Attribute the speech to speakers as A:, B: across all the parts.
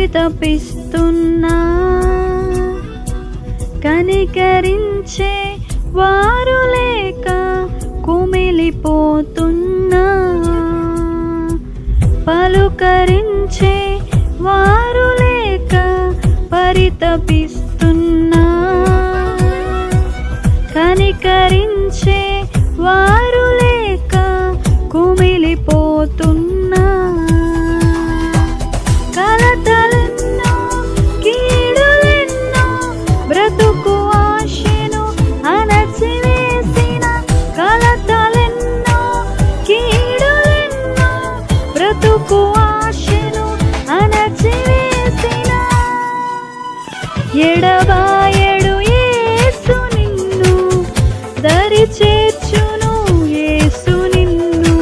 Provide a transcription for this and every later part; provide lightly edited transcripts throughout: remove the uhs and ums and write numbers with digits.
A: పరితపిస్తున్నా, కనికరించే వారు లేక కుమిలిపోతున్నా, పలుకరించే వారు లేక పరితపిస్తున్నా, కనికరించే వారు లేక కుమిలిపోతున్నా. కలతలెన్నో కీడులెన్నో బ్రతుకు ఆశను అణచివేసిన, కలతలెన్నో కీడులెన్నో బ్రతుకు ఆశను అణచివేసిన, ఎడబాయడు యేసు నిన్ను దరి చేర్చును, యేసు నిన్ను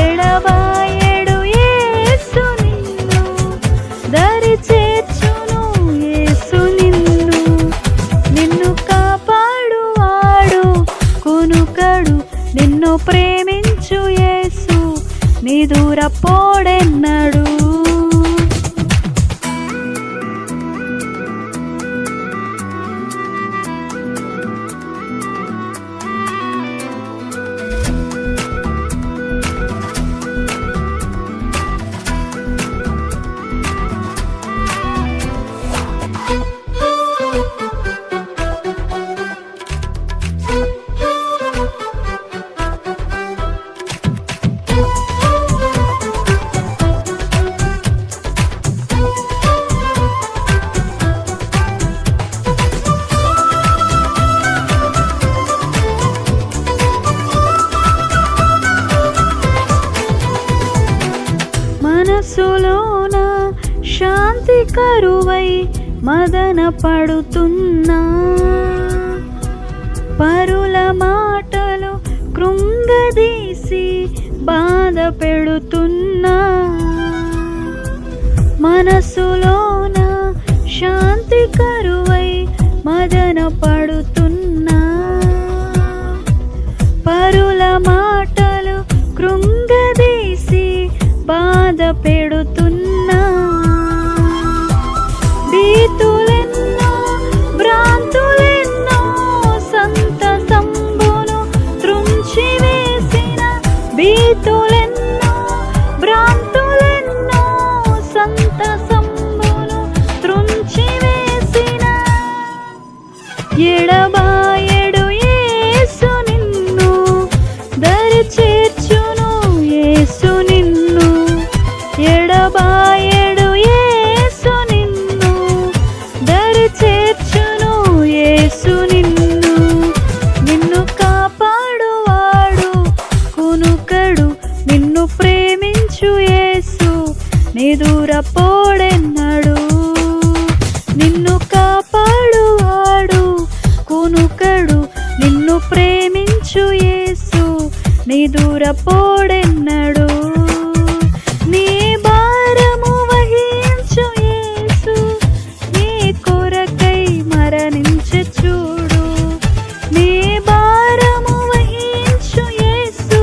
A: ఎడబాయడు, యేసు నిన్ను దరి చేర్చును, యేసు నిన్ను. నిన్ను కాపాడువాడు కునుకడు, నిన్ను ప్రేమించు యేసు నీ దూరపోడెన్నడు. మనసులోన శాంతి కరువై మదన పడుతున్నా, పరుల మాటలు కృంగదీసి బాధ పెడుతున్నా, మనసులోన శాంతి కరువై మదన పడుతున్నా, పరుల మాటలు కృంగదీసి బాధ పెడుతున్నా, భీతులెన్నో భ్రాంతులెన్నో సంతసంబును త్రుంచి వేసిన, భీతులెన్నో భ్రాంతులెన్నో సంతసంబును త్రుంచి వేసిన, ఎడబాయడు యేసు నిన్ను దరి చేర్చును, యేసు నిన్ను ఎడబాయడు, యేసు నిన్ను దరి చేర్చును, యేసు నిన్ను. నిన్ను కాపాడువాడు కునుకడు, నిన్ను ప్రేమించు యేసు నీ దూరపోడెన్నడు. నిన్ను కాపాడువాడు కునుకడు, నిన్ను ప్రేమించు యేసు నీ దూరపోడెన్నడు. నీ భారము వహించు యేసు నీ కొరకై మరణించె చూడు, నీ భారము వహించు యేసు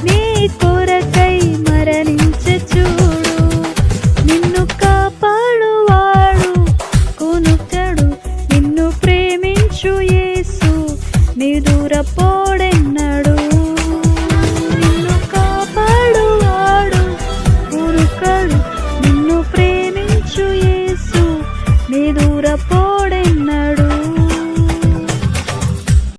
A: నీ కొరకై మరణించె చూడు. నిన్ను కాపాడువాడు కునుకడు, నిన్ను ప్రేమించు యేసు నీ దూరపోడెన్నడు.